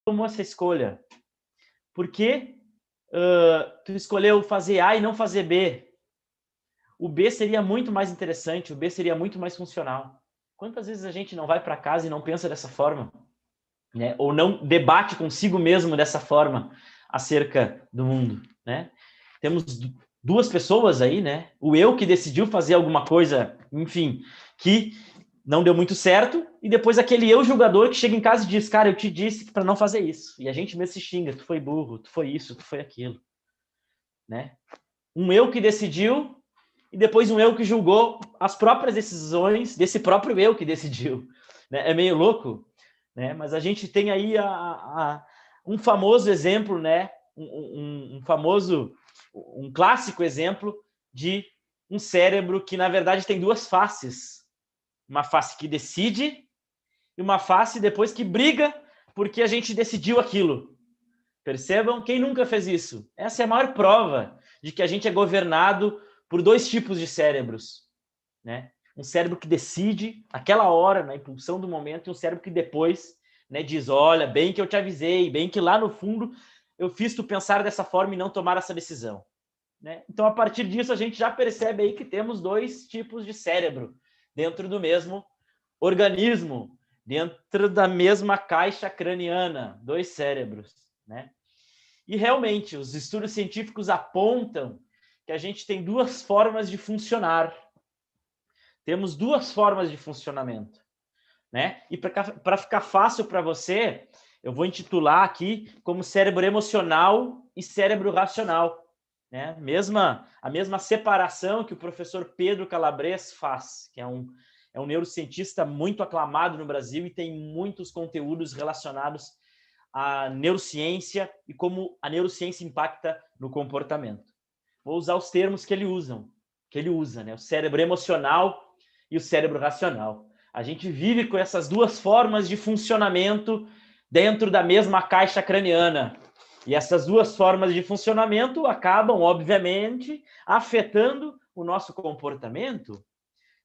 tomou essa escolha? Por que tu escolheu fazer A e não fazer B? O B seria muito mais interessante, o B seria muito mais funcional. Quantas vezes a gente não vai para casa e não pensa dessa forma? Né? Ou não debate consigo mesmo dessa forma acerca do mundo, né? Temos duas pessoas aí, né? O eu que decidiu fazer alguma coisa, enfim, que não deu muito certo, e depois aquele eu julgador que chega em casa e diz, cara, eu te disse para não fazer isso. E a gente mesmo se xinga, tu foi burro, tu foi isso, tu foi aquilo, né? Um eu que decidiu e depois um eu que julgou as próprias decisões desse próprio eu que decidiu, né? É meio louco, né? Mas a gente tem aí um famoso exemplo, né? Um clássico exemplo de um cérebro que, na verdade, tem duas faces. Uma face que decide e uma face depois que briga porque a gente decidiu aquilo. Percebam? Quem nunca fez isso? Essa é a maior prova de que a gente é governado por dois tipos de cérebros, né? Um cérebro que decide aquela hora, na impulsão do momento, e um cérebro que depois, né, diz, olha, bem que eu te avisei, bem que lá no fundo eu fiz tu pensar dessa forma e não tomar essa decisão, né? Então, a partir disso, a gente já percebe aí que temos dois tipos de cérebro dentro do mesmo organismo, dentro da mesma caixa craniana, dois cérebros, né? E realmente, os estudos científicos apontam que a gente tem duas formas de funcionar. Temos duas formas de funcionamento, né? E para ficar fácil para você, eu vou intitular aqui como cérebro emocional e cérebro racional, né? A mesma separação que o professor Pedro Calabres faz, que é um neurocientista muito aclamado no Brasil e tem muitos conteúdos relacionados à neurociência e como a neurociência impacta no comportamento. Vou usar os termos que ele usa, né? O cérebro emocional e o cérebro racional. A gente vive com essas duas formas de funcionamento dentro da mesma caixa craniana. E essas duas formas de funcionamento acabam, obviamente, afetando o nosso comportamento,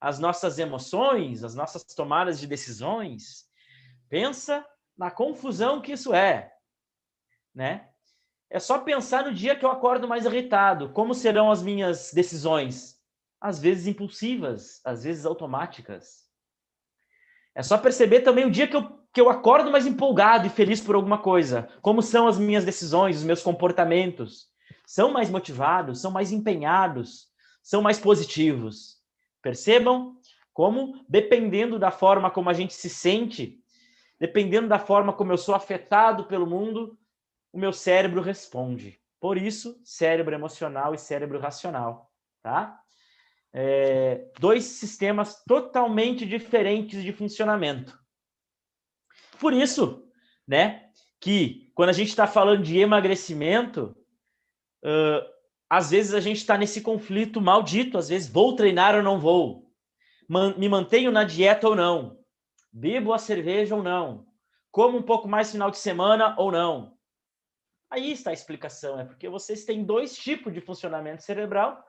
as nossas emoções, as nossas tomadas de decisões. Pensa na confusão que isso é, né? É só pensar no dia que eu acordo mais irritado. Como serão as minhas decisões? Às vezes impulsivas, às vezes automáticas. É só perceber também o dia que eu acordo mais empolgado e feliz por alguma coisa. Como são as minhas decisões, os meus comportamentos? São mais motivados, são mais empenhados, são mais positivos. Percebam como, dependendo da forma como a gente se sente, dependendo da forma como eu sou afetado pelo mundo, o meu cérebro responde. Por isso, cérebro emocional e cérebro racional, tá? Dois sistemas totalmente diferentes de funcionamento. Por isso, né, que quando a gente está falando de emagrecimento, às vezes a gente está nesse conflito maldito, às vezes vou treinar ou não vou, me mantenho na dieta ou não, bebo a cerveja ou não, como um pouco mais final de semana ou não. Aí está a explicação, é porque vocês têm dois tipos de funcionamento cerebral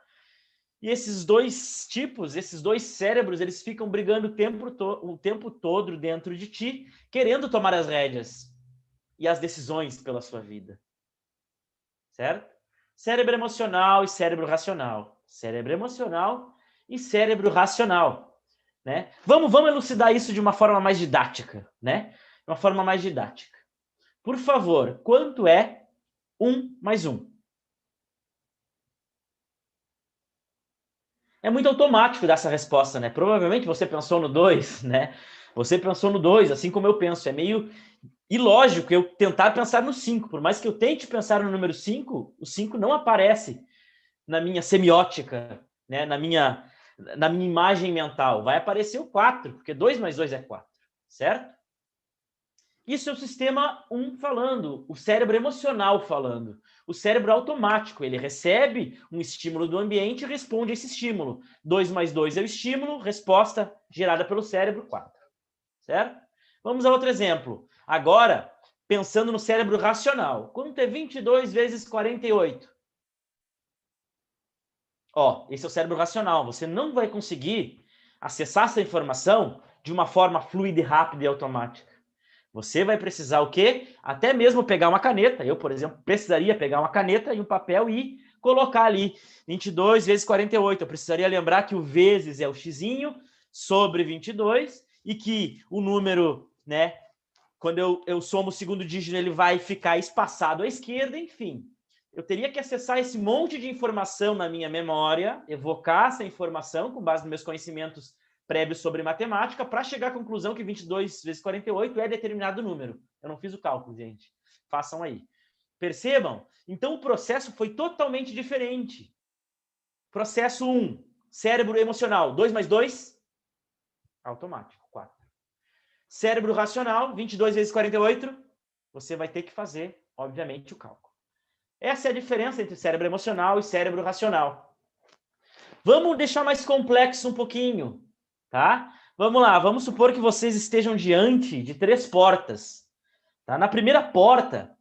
e esses dois tipos, esses dois cérebros, eles ficam brigando o tempo todo dentro de ti, querendo tomar as rédeas e as decisões pela sua vida. Certo? Cérebro emocional e cérebro racional. Cérebro emocional e cérebro racional. Né? Vamos elucidar isso de uma forma mais didática, né? De uma forma mais didática. Por favor, quanto é 1 mais 1? É muito automático dar essa resposta, né? Provavelmente você pensou no 2, né? Você pensou no 2, assim como eu penso. É meio ilógico eu tentar pensar no 5. Por mais que eu tente pensar no número 5, o 5 não aparece na minha semiótica, né? na minha imagem mental. Vai aparecer o 4, porque 2 mais 2 é 4, certo? Isso é o sistema 1 falando, o cérebro emocional falando. O cérebro automático, ele recebe um estímulo do ambiente e responde a esse estímulo. 2 mais 2 é o estímulo, resposta gerada pelo cérebro, 4. Certo? Vamos a outro exemplo. Agora, pensando no cérebro racional. Quanto é 22 vezes 48? Ó, esse é o cérebro racional. Você não vai conseguir acessar essa informação de uma forma fluida, rápida e automática. Você vai precisar o quê? Até mesmo pegar uma caneta. Eu, por exemplo, precisaria pegar uma caneta e um papel e colocar ali 22 vezes 48. Eu precisaria lembrar que o vezes é o xizinho sobre 22 e que o número, né, quando eu somo o segundo dígito, ele vai ficar espaçado à esquerda, enfim. Eu teria que acessar esse monte de informação na minha memória, evocar essa informação com base nos meus conhecimentos prévios sobre matemática, para chegar à conclusão que 22 vezes 48 é determinado número. Eu não fiz o cálculo, gente. Façam aí. Percebam? Então, o processo foi totalmente diferente. Processo 1, cérebro emocional. 2 mais 2? Automático, 4. Cérebro racional, 22 vezes 48. Você vai ter que fazer, obviamente, o cálculo. Essa é a diferença entre cérebro emocional e cérebro racional. Vamos deixar mais complexo um pouquinho, tá? Vamos lá, vamos supor que vocês estejam diante de 3 portas. Tá? Na primeira porta,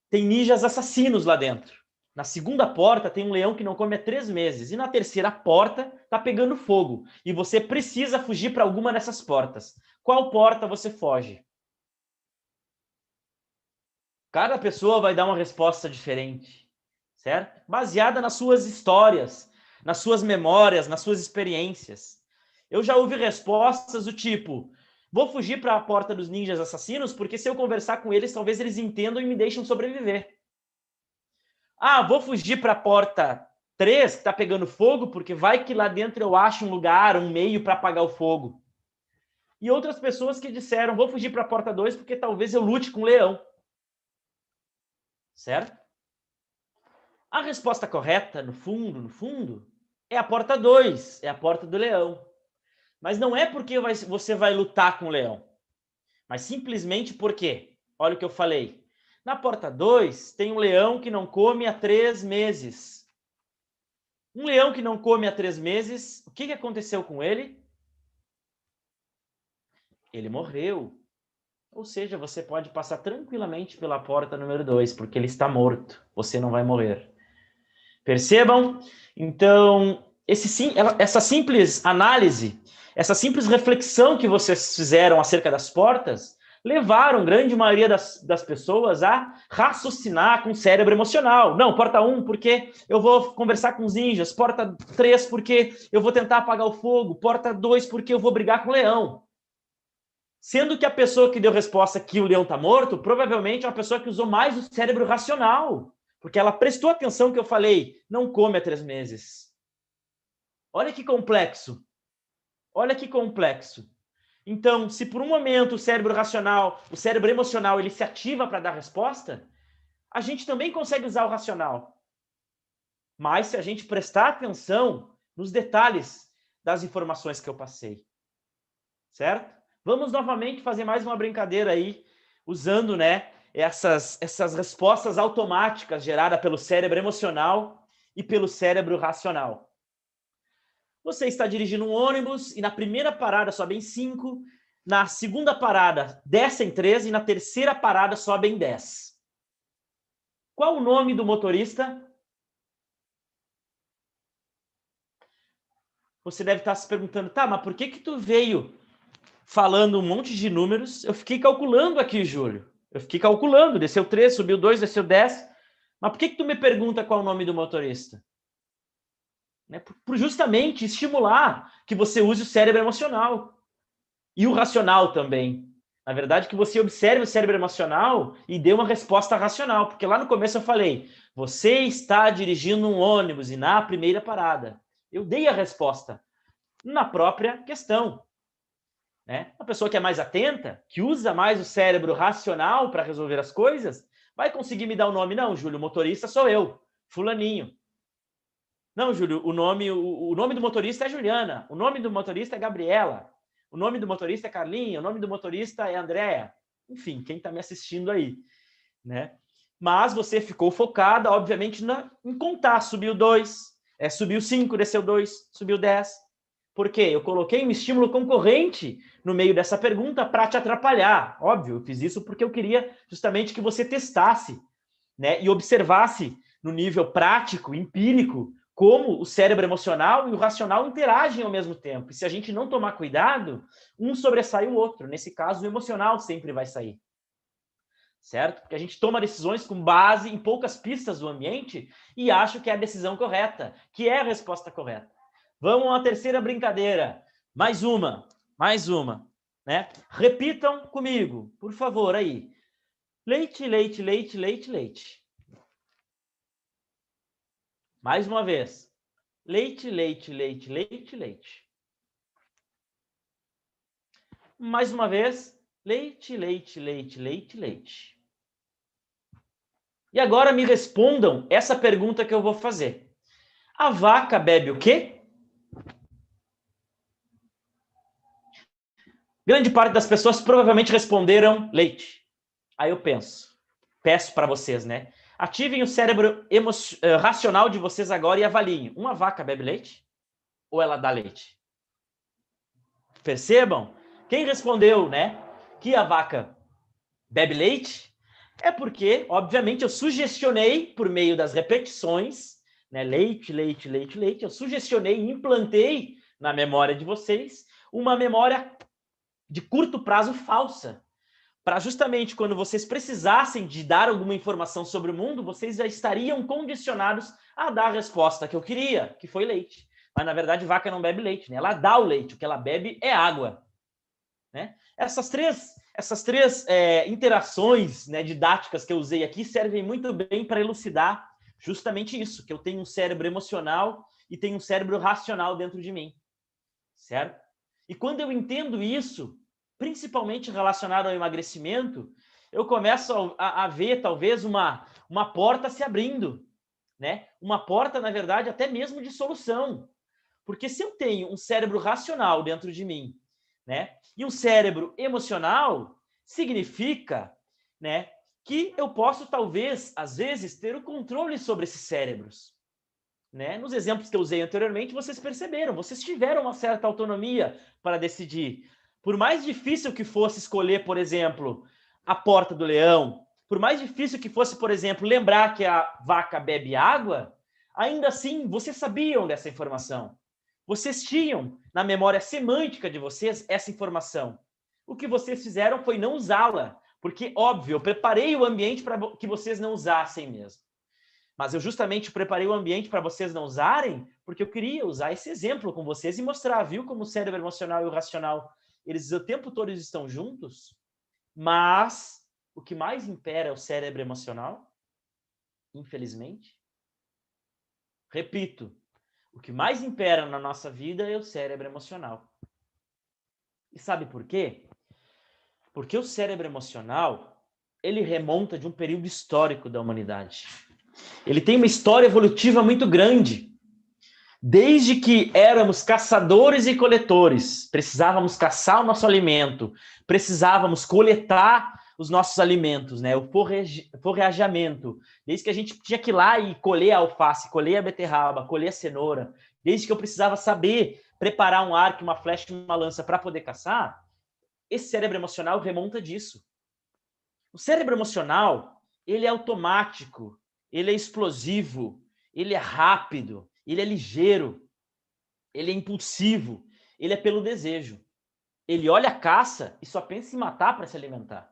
tem ninjas assassinos lá dentro. Na segunda porta, tem um leão que não come há 3 meses. E na terceira porta, tá pegando fogo. E você precisa fugir para alguma dessas portas. Qual porta você foge? Cada pessoa vai dar uma resposta diferente, certo? Baseada nas suas histórias, nas suas memórias, nas suas experiências. Eu já ouvi respostas do tipo: vou fugir para a porta dos ninjas assassinos porque se eu conversar com eles, talvez eles entendam e me deixem sobreviver. Ah, vou fugir para a porta 3, que está pegando fogo, porque vai que lá dentro eu acho um lugar, um meio para apagar o fogo. E outras pessoas que disseram: vou fugir para a porta 2 porque talvez eu lute com um leão. Certo? A resposta correta, no fundo, é a porta 2, é a porta do leão. Mas não é porque você vai lutar com o leão, mas simplesmente porque, olha o que eu falei, na porta 2 tem um leão que não come há 3 meses. Um leão que não come há 3 meses, o que aconteceu com ele? Ele morreu. Ou seja, você pode passar tranquilamente pela porta número 2, porque ele está morto. Você não vai morrer. Percebam? Então, essa simples análise, essa simples reflexão que vocês fizeram acerca das portas, levaram a grande maioria das pessoas a raciocinar com o cérebro emocional. Não, porta 1, porque eu vou conversar com os ninjas. Porta 3, porque eu vou tentar apagar o fogo. Porta 2, porque eu vou brigar com o leão. Sendo que a pessoa que deu resposta que o leão está morto, provavelmente é uma pessoa que usou mais o cérebro racional. Porque ela prestou atenção que eu falei, não come há 3 meses. Olha que complexo. Olha que complexo. Então, se por um momento o cérebro racional, o cérebro emocional, ele se ativa para dar resposta, a gente também consegue usar o racional. Mas se a gente prestar atenção nos detalhes das informações que eu passei. Certo? Vamos novamente fazer mais uma brincadeira aí, usando, né, essas respostas automáticas geradas pelo cérebro emocional e pelo cérebro racional. Você está dirigindo um ônibus e na primeira parada sobe em 5, na segunda parada desce em 3 e na terceira parada sobe em 10. Qual o nome do motorista? Você deve estar se perguntando, tá, mas por que tu veio falando um monte de números? Eu fiquei calculando aqui, Júlio. Eu fiquei calculando, desceu 3, subiu 2, desceu 10. Mas por que tu me pergunta qual é o nome do motorista? Né? Por justamente estimular que você use o cérebro emocional. E o racional também. Na verdade, que você observe o cérebro emocional e dê uma resposta racional. Porque lá no começo eu falei, você está dirigindo um ônibus e na primeira parada. Eu dei a resposta na própria questão. Né? Uma pessoa que é mais atenta, que usa mais o cérebro racional para resolver as coisas, vai conseguir me dar o nome. Não, Júlio, o motorista sou eu, fulaninho. Não, Júlio, o nome do motorista é Juliana, o nome do motorista é Gabriela, o nome do motorista é Carlinha, o nome do motorista é Andréa. Enfim, quem está me assistindo aí. Né? Mas você ficou focada, obviamente, em contar. Subiu 2, subiu 5, desceu 2, subiu 10. Por quê? Eu coloquei um estímulo concorrente no meio dessa pergunta para te atrapalhar. Óbvio, eu fiz isso porque eu queria justamente que você testasse, né, e observasse no nível prático, empírico, como o cérebro emocional e o racional interagem ao mesmo tempo. E se a gente não tomar cuidado, um sobressai o outro. Nesse caso, o emocional sempre vai sair. Certo? Porque a gente toma decisões com base em poucas pistas do ambiente e acha que é a decisão correta, que é a resposta correta. Vamos a uma terceira brincadeira. Mais uma, né? Repitam comigo, por favor, aí. Leite, leite, leite, leite, leite. Mais uma vez. Leite, leite, leite, leite, leite. Mais uma vez. Leite, leite, leite, leite, leite. E agora me respondam essa pergunta que eu vou fazer. A vaca bebe o quê? Grande parte das pessoas provavelmente responderam leite. Aí eu peço para vocês, né? Ativem o cérebro racional de vocês agora e avaliem. Uma vaca bebe leite? Ou ela dá leite? Percebam? Quem respondeu, né, que a vaca bebe leite, é porque, obviamente, eu sugestionei, por meio das repetições, né, leite, leite, leite, leite, eu sugestionei e implantei na memória de vocês uma memória de curto prazo falsa, para justamente quando vocês precisassem de dar alguma informação sobre o mundo, vocês já estariam condicionados a dar a resposta que eu queria, que foi leite. Mas, na verdade, vaca não bebe leite, né? Ela dá o leite, o que ela bebe é água. Né? Essas três interações, né, didáticas que eu usei aqui servem muito bem para elucidar justamente isso, que eu tenho um cérebro emocional e tenho um cérebro racional dentro de mim, certo? E quando eu entendo isso, principalmente relacionado ao emagrecimento, eu começo a ver talvez uma porta se abrindo, né? Uma porta, na verdade, até mesmo de solução. Porque se eu tenho um cérebro racional dentro de mim, né, e um cérebro emocional, significa, né, que eu posso talvez, às vezes, ter o controle sobre esses cérebros. Né? Nos exemplos que eu usei anteriormente, vocês perceberam, vocês tiveram uma certa autonomia para decidir. Por mais difícil que fosse escolher, por exemplo, a porta do leão, por mais difícil que fosse, por exemplo, lembrar que a vaca bebe água, ainda assim, vocês sabiam dessa informação. Vocês tinham na memória semântica de vocês essa informação. O que vocês fizeram foi não usá-la, porque, óbvio, eu preparei o ambiente para que vocês não usassem mesmo. Mas eu justamente preparei o ambiente para vocês não usarem, porque eu queria usar esse exemplo com vocês e mostrar, viu, como o cérebro emocional e o racional, eles o tempo todo estão juntos, mas o que mais impera é o cérebro emocional, infelizmente. Repito, o que mais impera na nossa vida é o cérebro emocional. E sabe por quê? Porque o cérebro emocional, ele remonta de um período histórico da humanidade. Ele tem uma história evolutiva muito grande. Desde que éramos caçadores e coletores, precisávamos caçar o nosso alimento, precisávamos coletar os nossos alimentos, né? O forrajamento. Desde que a gente tinha que ir lá e colher a alface, colher a beterraba, colher a cenoura. Desde que eu precisava saber preparar um arco, uma flecha e uma lança para poder caçar, esse cérebro emocional remonta disso. O cérebro emocional, ele é automático, ele é explosivo, ele é rápido, ele é ligeiro, ele é impulsivo, ele é pelo desejo. Ele olha a caça e só pensa em matar para se alimentar.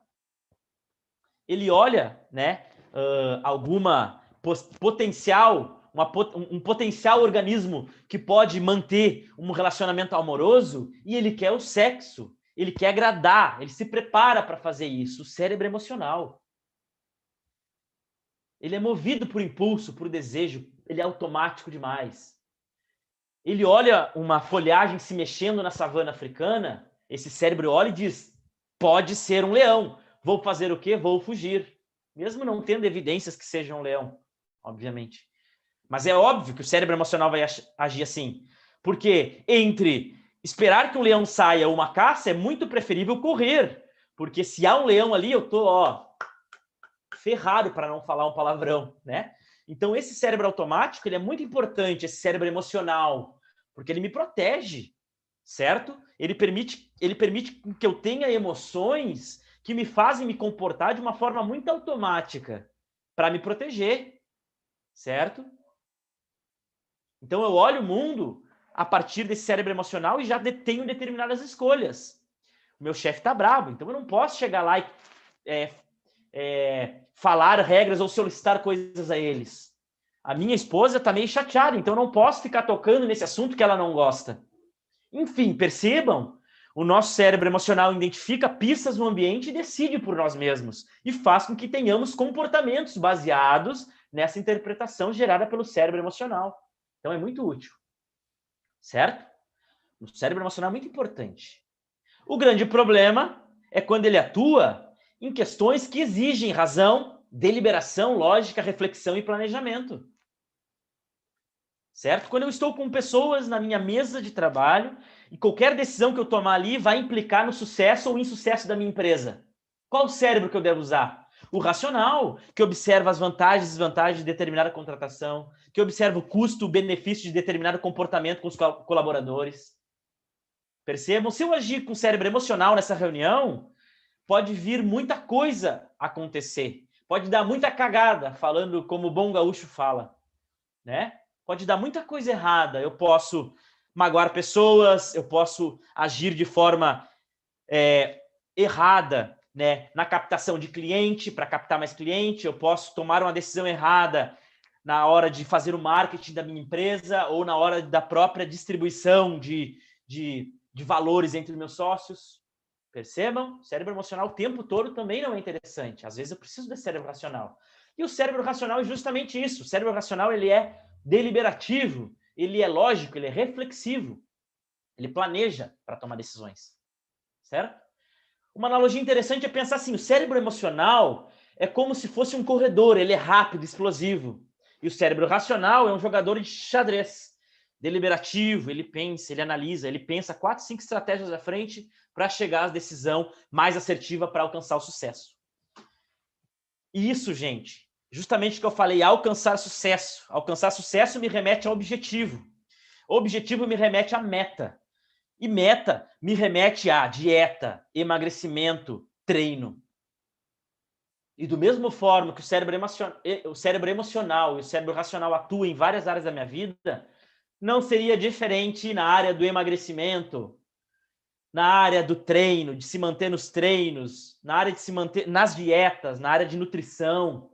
Ele olha, né, alguma potencial, um potencial organismo que pode manter um relacionamento amoroso e ele quer o sexo, ele quer agradar, ele se prepara para fazer isso. O cérebro emocional. Ele é movido por impulso, por desejo, ele é automático demais. Ele olha uma folhagem se mexendo na savana africana, esse cérebro olha e diz, pode ser um leão. Vou fazer o quê? Vou fugir. Mesmo não tendo evidências que seja um leão, obviamente. Mas é óbvio que o cérebro emocional vai agir assim. Porque entre esperar que um leão saia ou uma caça, é muito preferível correr. Porque se há um leão ali, eu tô, ferrado, para não falar um palavrão, né? Então, esse cérebro automático, ele é muito importante, esse cérebro emocional, porque ele me protege, certo? Ele permite que eu tenha emoções que me fazem me comportar de uma forma muito automática para me proteger, certo? Então, eu olho o mundo a partir desse cérebro emocional e já tenho determinadas escolhas. O meu chefe está bravo, então eu não posso chegar lá e falar regras ou solicitar coisas a eles. A minha esposa está meio chateada, então eu não posso ficar tocando nesse assunto que ela não gosta. Enfim, percebam, o nosso cérebro emocional identifica pistas no ambiente e decide por nós mesmos, e faz com que tenhamos comportamentos baseados nessa interpretação gerada pelo cérebro emocional. Então é muito útil, certo? O cérebro emocional é muito importante. O grande problema é quando ele atua em questões que exigem razão, deliberação, lógica, reflexão e planejamento. Certo? Quando eu estou com pessoas na minha mesa de trabalho e qualquer decisão que eu tomar ali vai implicar no sucesso ou insucesso da minha empresa. Qual o cérebro que eu devo usar? O racional, que observa as vantagens e desvantagens de determinada contratação, que observa o custo, o benefício de determinado comportamento com os colaboradores. Percebam, se eu agir com o cérebro emocional nessa reunião, pode vir muita coisa acontecer. Pode dar muita cagada, falando como o bom gaúcho fala, né? Pode dar muita coisa errada. Eu posso magoar pessoas, eu posso agir de forma errada, né? Na captação de cliente, para captar mais cliente, eu posso tomar uma decisão errada na hora de fazer o marketing da minha empresa ou na hora da própria distribuição de valores entre meus sócios. Percebam? O cérebro emocional o tempo todo também não é interessante. Às vezes eu preciso desse cérebro racional. E o cérebro racional é justamente isso. O cérebro racional ele é deliberativo, ele é lógico, ele é reflexivo. Ele planeja para tomar decisões. Certo? Uma analogia interessante é pensar assim, o cérebro emocional é como se fosse um corredor, ele é rápido, explosivo. E o cérebro racional é um jogador de xadrez, deliberativo, ele pensa, ele analisa, ele pensa 4, 5 estratégias à frente para chegar à decisão mais assertiva para alcançar o sucesso. E isso, gente, justamente o que eu falei, alcançar sucesso. Alcançar sucesso me remete ao objetivo. O objetivo me remete à meta. E meta me remete a dieta, emagrecimento, treino. E do mesmo forma que o cérebro emocional e o cérebro racional atuam em várias áreas da minha vida, não seria diferente na área do emagrecimento, na área do treino, de se manter nos treinos, na área de se manter nas dietas, na área de nutrição.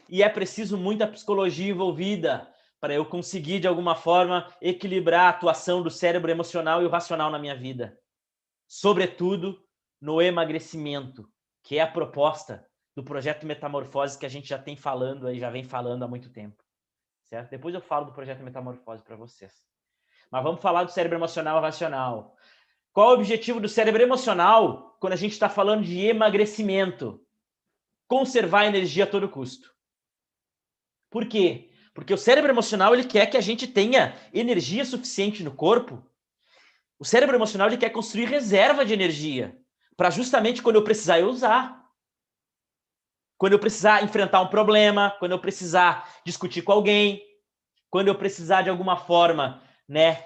E é preciso muita psicologia envolvida para eu conseguir, de alguma forma, equilibrar a atuação do cérebro emocional e o racional na minha vida. Sobretudo no emagrecimento, que é a proposta do projeto Metamorfose que a gente já vem falando há muito tempo. Certo? Depois eu falo do projeto Metamorfose para vocês. Mas vamos falar do cérebro emocional e racional. Qual é o objetivo do cérebro emocional quando a gente está falando de emagrecimento? Conservar energia a todo custo. Por quê? Porque o cérebro emocional ele quer que a gente tenha energia suficiente no corpo. O cérebro emocional ele quer construir reserva de energia para justamente quando eu precisar eu usar. Quando eu precisar enfrentar um problema, quando eu precisar discutir com alguém, quando eu precisar de alguma forma, né,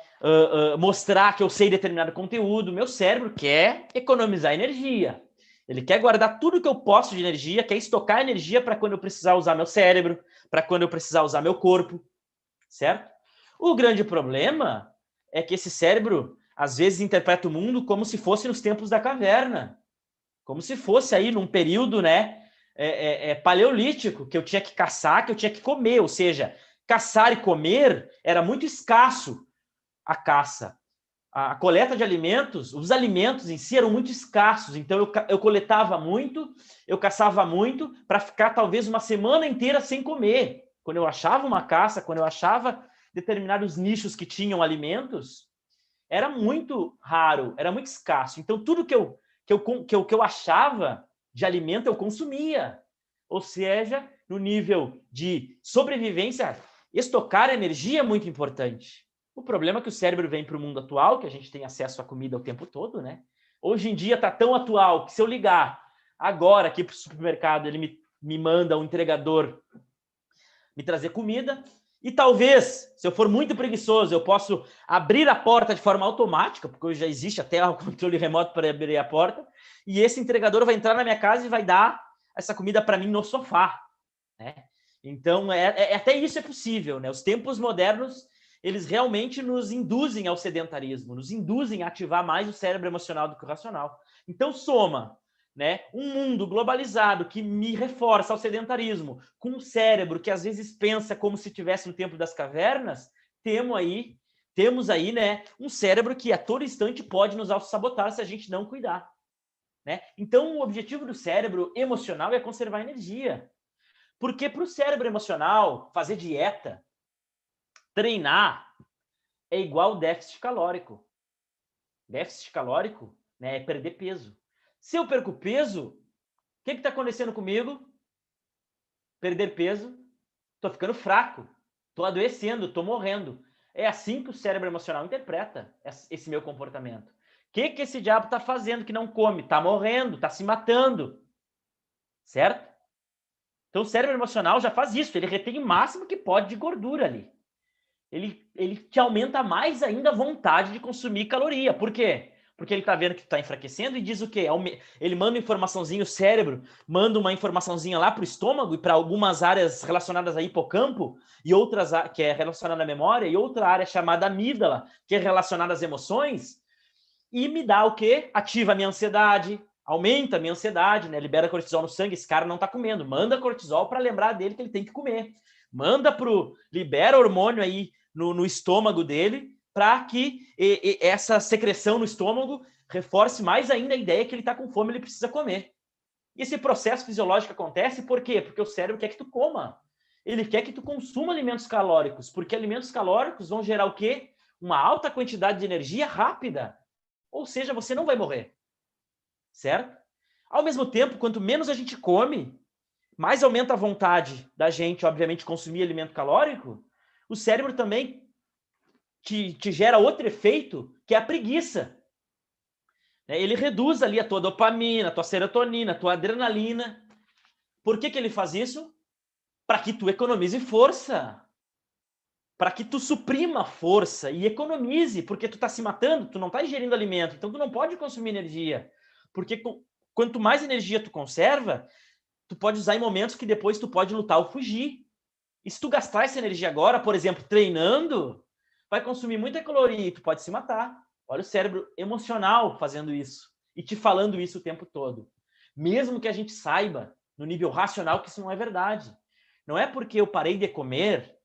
mostrar que eu sei determinado conteúdo, meu cérebro quer economizar energia. Ele quer guardar tudo que eu posso de energia, quer estocar energia para quando eu precisar usar meu cérebro, para quando eu precisar usar meu corpo, certo? O grande problema é que esse cérebro, às vezes, interpreta o mundo como se fosse nos tempos da caverna, como se fosse aí num período, né, paleolítico, que eu tinha que caçar, que eu tinha que comer, ou seja, caçar e comer era muito escasso a caça. A coleta de alimentos, os alimentos em si eram muito escassos, então eu coletava muito, eu caçava muito para ficar talvez uma semana inteira sem comer. Quando eu achava uma caça, quando eu achava determinados nichos que tinham alimentos, era muito raro, era muito escasso. Então tudo que eu achava de alimento eu consumia. Ou seja, no nível de sobrevivência, estocar energia é muito importante. O problema é que o cérebro vem para o mundo atual, que a gente tem acesso à comida o tempo todo, né? Hoje em dia está tão atual que se eu ligar agora aqui para o supermercado, ele me manda um entregador me trazer comida. E talvez, se eu for muito preguiçoso, eu posso abrir a porta de forma automática, porque hoje já existe até o controle remoto para abrir a porta, e esse entregador vai entrar na minha casa e vai dar essa comida para mim no sofá, né? Então, até isso é possível, né? Os tempos modernos eles realmente nos induzem ao sedentarismo, nos induzem a ativar mais o cérebro emocional do que o racional. Então, soma, né, um mundo globalizado que me reforça ao sedentarismo, com um cérebro que às vezes pensa como se estivesse no tempo das cavernas, temos aí, né, um cérebro que a todo instante pode nos auto-sabotar se a gente não cuidar. Né? Então, o objetivo do cérebro emocional é conservar energia. Porque para o cérebro emocional, fazer dieta, treinar, é igual déficit calórico. Déficit calórico, né, é perder peso. Se eu perco peso, o que está acontecendo comigo? Perder peso, estou ficando fraco, estou adoecendo, estou morrendo. É assim que o cérebro emocional interpreta esse meu comportamento. O que esse diabo está fazendo que não come? Está morrendo, está se matando. Certo? Então o cérebro emocional já faz isso, ele retém o máximo que pode de gordura ali. Ele te aumenta mais ainda a vontade de consumir caloria. Por quê? Porque ele está vendo que tu está enfraquecendo e diz o quê? Ele manda uma informaçãozinha, o cérebro manda uma informaçãozinha lá para o estômago e para algumas áreas relacionadas a hipocampo, e outras que é relacionada à memória, e outra área chamada amígdala, que é relacionada às emoções, e me dá o quê? Ativa a minha ansiedade, aumenta a minha ansiedade, né? Libera cortisol no sangue, esse cara não está comendo. Manda cortisol para lembrar dele que ele tem que comer. Libera hormônio aí no estômago dele para que essa secreção no estômago reforce mais ainda a ideia que ele está com fome, ele precisa comer. E esse processo fisiológico acontece por quê? Porque o cérebro quer que tu coma. Ele quer que tu consuma alimentos calóricos, porque alimentos calóricos vão gerar o quê? Uma alta quantidade de energia rápida. Ou seja, você não vai morrer. Certo? Ao mesmo tempo, quanto menos a gente come, mais aumenta a vontade da gente, obviamente, consumir alimento calórico. O cérebro também te gera outro efeito, que é a preguiça. Ele reduz ali a tua dopamina, a tua serotonina, a tua adrenalina. Por que ele faz isso? Para que tu economize força. Para que tu suprima força e economize, porque tu está se matando, tu não está ingerindo alimento, então tu não pode consumir energia. Porque quanto mais energia tu conserva, tu pode usar em momentos que depois tu pode lutar ou fugir. E se tu gastar essa energia agora, por exemplo, treinando, vai consumir muita caloria e tu pode se matar. Olha o cérebro emocional fazendo isso e te falando isso o tempo todo. Mesmo que a gente saiba, no nível racional, que isso não é verdade. Não é porque eu parei de comer,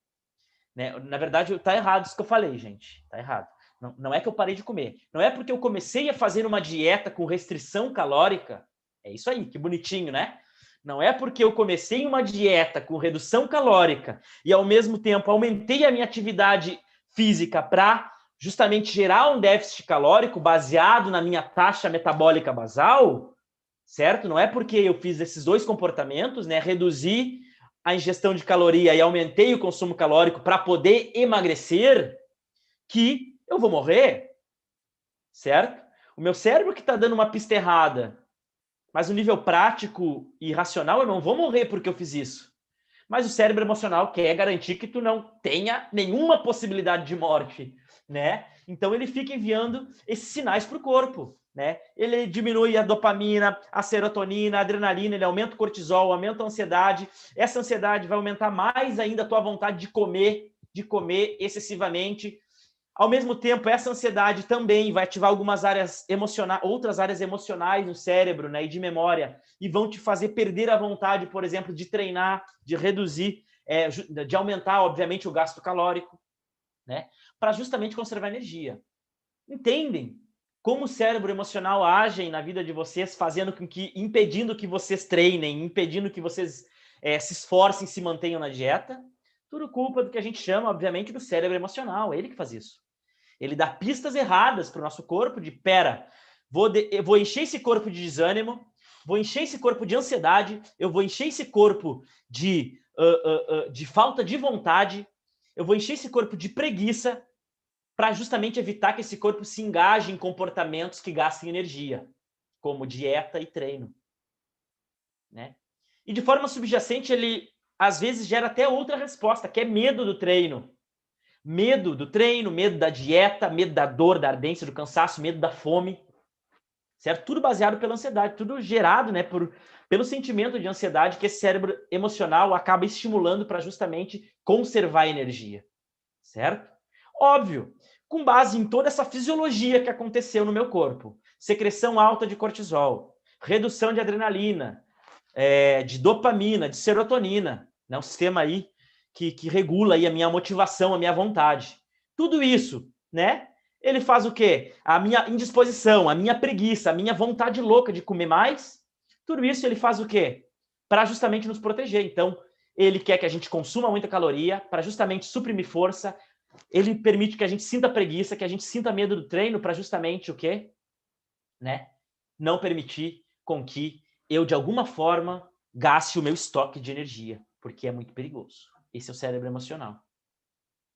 né? Na verdade, está errado isso que eu falei, gente. Está errado. Não é que eu parei de comer. Não é porque eu comecei a fazer uma dieta com restrição calórica. É isso aí, que bonitinho, né? Não é porque eu comecei uma dieta com redução calórica e, ao mesmo tempo, aumentei a minha atividade física para justamente gerar um déficit calórico baseado na minha taxa metabólica basal, certo? Não é porque eu fiz esses dois comportamentos, né? Reduzi a ingestão de caloria e aumentei o consumo calórico para poder emagrecer, que eu vou morrer, certo? O meu cérebro que está dando uma pista errada, mas no nível prático e racional eu não vou morrer porque eu fiz isso. Mas o cérebro emocional quer garantir que tu não tenha nenhuma possibilidade de morte, né? Então ele fica enviando esses sinais para o corpo, né? Ele diminui a dopamina, a serotonina, a adrenalina, ele aumenta o cortisol, aumenta a ansiedade. Essa ansiedade vai aumentar mais ainda a tua vontade de comer excessivamente. Ao mesmo tempo, essa ansiedade também vai ativar algumas áreas emocionais, outras áreas emocionais no cérebro, né, e de memória, e vão te fazer perder a vontade, por exemplo, de treinar, de reduzir, de aumentar, obviamente, o gasto calórico, né, para justamente conservar energia. Entendem como o cérebro emocional age na vida de vocês, impedindo que vocês treinem, impedindo que vocês se esforcem e se mantenham na dieta? Tudo culpa do que a gente chama, obviamente, do cérebro emocional. É ele que faz isso. Ele dá pistas erradas para o nosso corpo de, eu vou encher esse corpo de desânimo, vou encher esse corpo de ansiedade, eu vou encher esse corpo de falta de vontade, eu vou encher esse corpo de preguiça para justamente evitar que esse corpo se engaje em comportamentos que gastem energia, como dieta e treino. Né? E de forma subjacente, ele às vezes gera até outra resposta, que é medo do treino. Medo do treino, medo da dieta, medo da dor, da ardência, do cansaço, medo da fome, certo? Tudo baseado pela ansiedade, tudo gerado, né, pelo sentimento de ansiedade que esse cérebro emocional acaba estimulando para justamente conservar a energia, certo? Óbvio, com base em toda essa fisiologia que aconteceu no meu corpo. Secreção alta de cortisol, redução de adrenalina, de dopamina, de serotonina, né? Um sistema aí que regula aí a minha motivação, a minha vontade. Tudo isso, né? Ele faz o quê? A minha indisposição, a minha preguiça, a minha vontade louca de comer mais, tudo isso ele faz o quê? Para justamente nos proteger. Então, ele quer que a gente consuma muita caloria para justamente suprimir força. Ele permite que a gente sinta preguiça, que a gente sinta medo do treino para justamente o quê? Né? Não permitir com que eu, de alguma forma, gaste o meu estoque de energia, porque é muito perigoso. Esse é o cérebro emocional.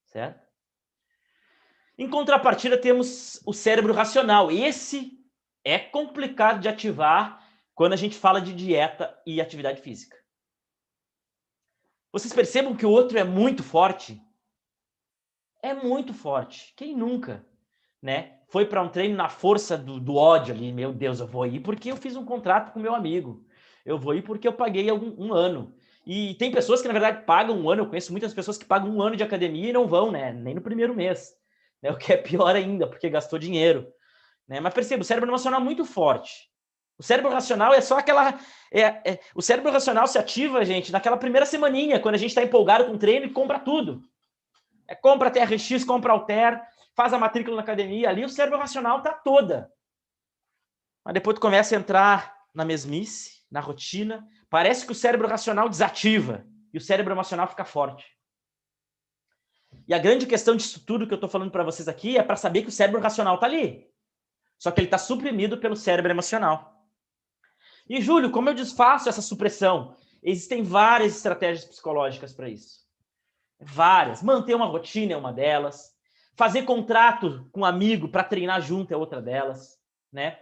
Certo? Em contrapartida, temos o cérebro racional. Esse é complicado de ativar quando a gente fala de dieta e atividade física. Vocês percebam que o outro é muito forte? É muito forte. Quem nunca, né? Foi para um treino na força do ódio ali. Meu Deus, eu vou ir porque eu fiz um contrato com meu amigo. Eu vou ir porque eu paguei um ano. E tem pessoas que, na verdade, pagam um ano. Eu conheço muitas pessoas que pagam um ano de academia e não vão, né? Nem no primeiro mês. Né? O que é pior ainda, porque gastou dinheiro. Né? Mas perceba, o cérebro emocional é muito forte. O cérebro racional é só aquela... o cérebro racional se ativa, gente, naquela primeira semaninha, quando a gente está empolgado com o treino e compra tudo. Compra TRX, compra Alter, faz a matrícula na academia, ali o cérebro racional tá toda. Mas depois tu começa a entrar na mesmice, na rotina, parece que o cérebro racional desativa e o cérebro emocional fica forte. E a grande questão disso tudo que eu tô falando para vocês aqui é para saber que o cérebro racional tá ali. Só que ele tá suprimido pelo cérebro emocional. E, Júlio, como eu desfaço essa supressão? Existem várias estratégias psicológicas para isso. Várias. Manter uma rotina é uma delas. Fazer contrato com um amigo para treinar junto é outra delas. Né?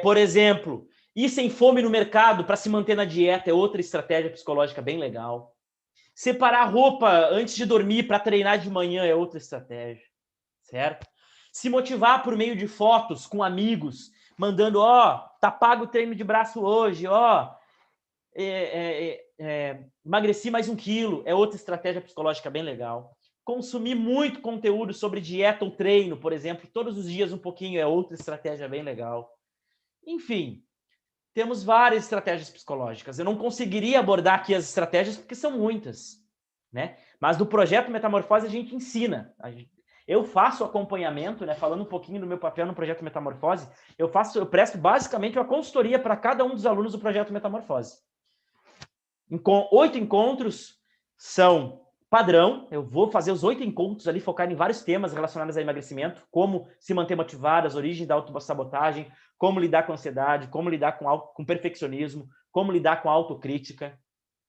Por exemplo, ir sem fome no mercado para se manter na dieta é outra estratégia psicológica bem legal. Separar roupa antes de dormir para treinar de manhã é outra estratégia. Certo? Se motivar por meio de fotos com amigos, mandando, tá pago o treino de braço hoje, emagreci mais 1 quilo, é outra estratégia psicológica bem legal. Consumir muito conteúdo sobre dieta ou treino, por exemplo, todos os dias um pouquinho, é outra estratégia bem legal. Enfim, temos várias estratégias psicológicas. Eu não conseguiria abordar aqui as estratégias porque são muitas, né? Mas no projeto Metamorfose a gente ensina. Eu faço acompanhamento, né? Falando um pouquinho do meu papel no projeto Metamorfose, eu presto basicamente uma consultoria para cada um dos alunos do projeto Metamorfose. 8 encontros são padrão. Eu vou fazer os 8 encontros ali, focar em vários temas relacionados a emagrecimento, como se manter motivado, as origens da autossabotagem, como lidar com ansiedade, como lidar com perfeccionismo, como lidar com autocrítica,